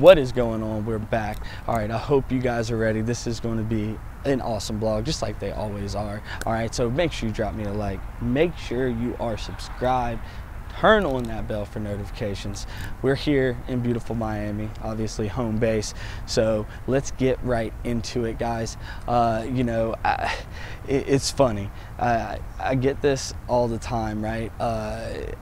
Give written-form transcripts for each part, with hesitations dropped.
What is going on? We're back. All right, I hope you guys are ready. This is going to be an awesome vlog, just like they always are. All right, so make sure you drop me a like. Make sure you are subscribed. Turn on that bell for notifications. We're here in beautiful Miami, obviously home base. So let's get right into it, guys. It's funny. I get this all the time, right?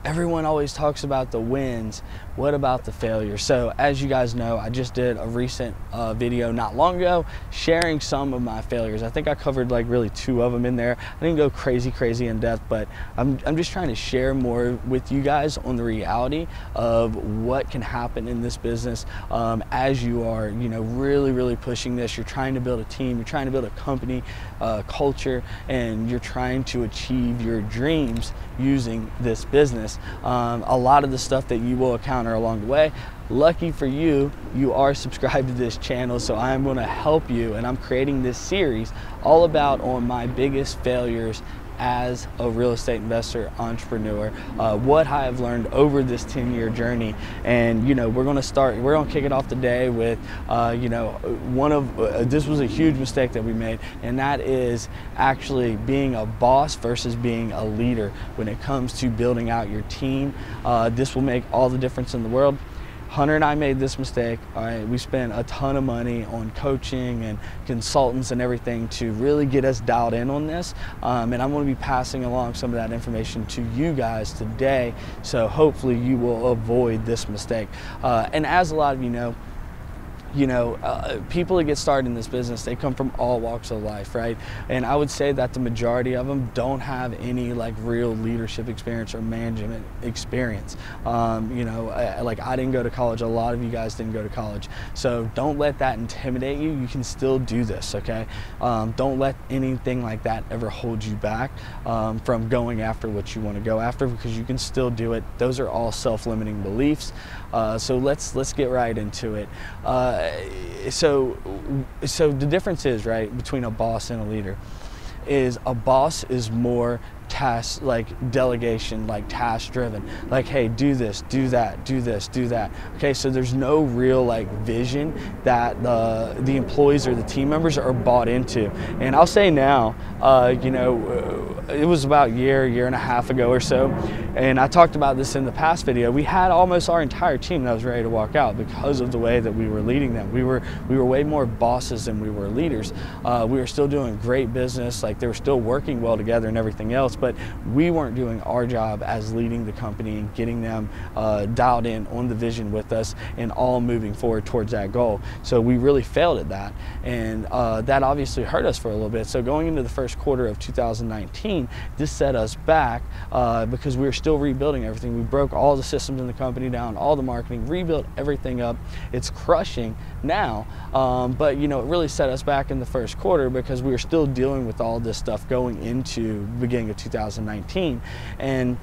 Everyone always talks about the wins. What about the failures? So as you guys know, I just did a recent video not long ago sharing some of my failures. I think I covered like really 2 of them in there. I didn't go crazy in depth, but I'm just trying to share more with you guys on the reality of what can happen in this business as you are, really pushing this. You're trying to build a team, you're trying to build a company, culture, and you're trying to achieve your dreams using this business. A lot of the stuff that you will encounter along the way, lucky for you, you are subscribed to this channel, so I'm going to help you, and I'm creating this series all about on my biggest failures as a real estate investor, entrepreneur, what I have learned over this 10-year journey. And we're going to kick it off today with this was a huge mistake that we made, and that is actually being a boss versus being a leader when it comes to building out your team. This will make all the difference in the world. Hunter and I made this mistake. All right, we spent a ton of money on coaching and consultants and everything to really get us dialed in on this. And I'm going to be passing along some of that information to you guys today. So hopefully you will avoid this mistake. And as a lot of you know, people that get started in this business, they come from all walks of life, right? And I would say that the majority of them don't have any like real leadership experience or management experience. Like I didn't go to college. A lot of you guys didn't go to college. So don't let that intimidate you. You can still do this, okay? Don't let anything like that ever hold you back from going after what you want to go after, because you can still do it. Those are all self-limiting beliefs. So let's get right into it. So the difference is, right, between a boss and a leader is a boss is more task, like delegation, like task driven, like, hey, do this, do that, do this, do that. Okay, so there's no real like vision that the employees or the team members are bought into. And I'll say now, it was about a year and a half ago or so, and I talked about this in the past video. We had almost our entire team that was ready to walk out because of the way that we were leading them. We were way more bosses than we were leaders. We were still doing great business, like they were still working well together and everything else, but we weren't doing our job as leading the company and getting them dialed in on the vision with us and all moving forward towards that goal. So we really failed at that, and that obviously hurt us for a little bit. So going into the first quarter of 2019, this set us back because we were still rebuilding everything. We broke all the systems in the company down, all the marketing, rebuilt everything up. It's crushing now, but it really set us back in the first quarter because we were still dealing with all this stuff going into the beginning of 2019. And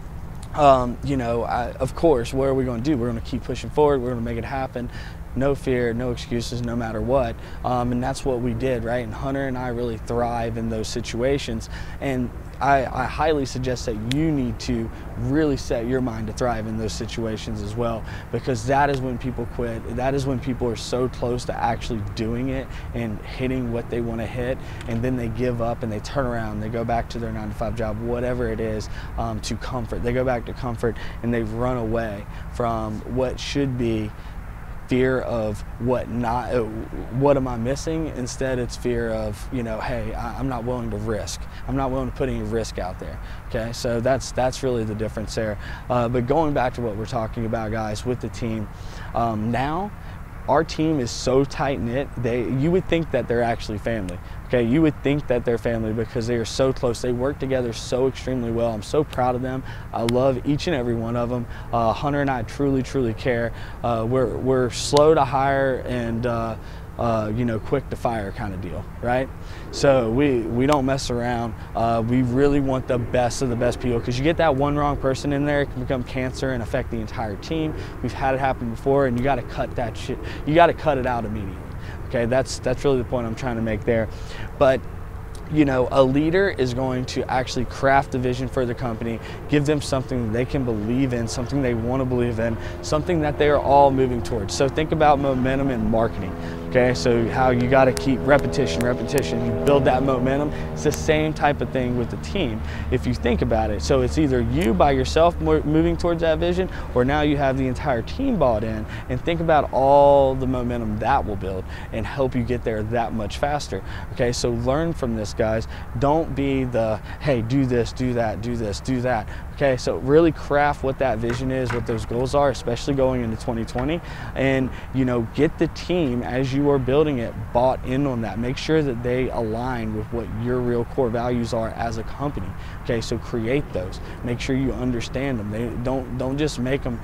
of course, what are we going to do? We're going to keep pushing forward. We're going to make it happen. No fear, no excuses, no matter what. And that's what we did, right? And Hunter and I really thrive in those situations. And I highly suggest that you need to really set your mind to thrive in those situations as well, because that is when people quit. That is when people are so close to actually doing it and hitting what they want to hit, and then they give up and they turn around, they go back to their 9-to-5 job, whatever it is, to comfort. They go back to comfort and they run away from what should be fear of what am I missing. Instead, it's fear of, hey, I'm not willing to risk. I'm not willing to put any risk out there. Okay, so that's really the difference there. But going back to what we're talking about, guys, with the team, now our team is so tight-knit, you would think that they're actually family. Okay, you would think that they're family because they are so close. They work together so extremely well. I'm so proud of them. I love each and every one of them. Hunter and I truly care. We're slow to hire and quick to fire kind of deal, right? So we don't mess around. We really want the best of the best people, because you get that one wrong person in there, it can become cancer and affect the entire team. We've had it happen before, and you got to cut that shit. You got to cut it out immediately. Okay, that's really the point I'm trying to make there. But you know, a leader is going to actually craft the vision for the company, give them something they can believe in, something they want to believe in, something that they are all moving towards. So think about momentum in marketing. Okay, so how you got to keep repetition, you build that momentum. It's the same type of thing with the team if you think about it. So it's either you by yourself moving towards that vision, or now you have the entire team bought in, and think about all the momentum that will build and help you get there that much faster. Okay, so learn from this, guys. Don't be the, hey, do this, do that, do this, do that. Okay, so really craft what that vision is, what those goals are, especially going into 2020, and you know, get the team as you are building it bought in on that. Make sure that they align with what your real core values are as a company. Okay, so create those. Make sure you understand them. They don't just make them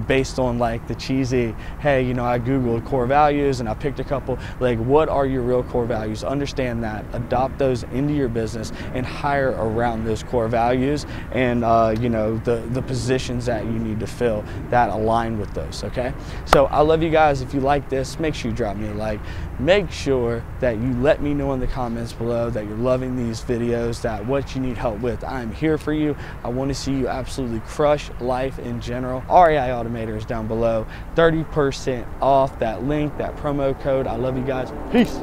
based on like the cheesy, hey, you know, I googled core values and I picked a couple. Like, what are your real core values? Understand that, adopt those into your business, and hire around those core values and you know, the positions that you need to fill that align with those. Okay, so I love you guys. If you like this, make sure you drop me a like. Make sure that you let me know in the comments below that you're loving these videos, that what you need help with. I'm here for you. I want to see you absolutely crush life in general. REI Automator is down below. 30% off that link, that promo code. I love you guys. Peace.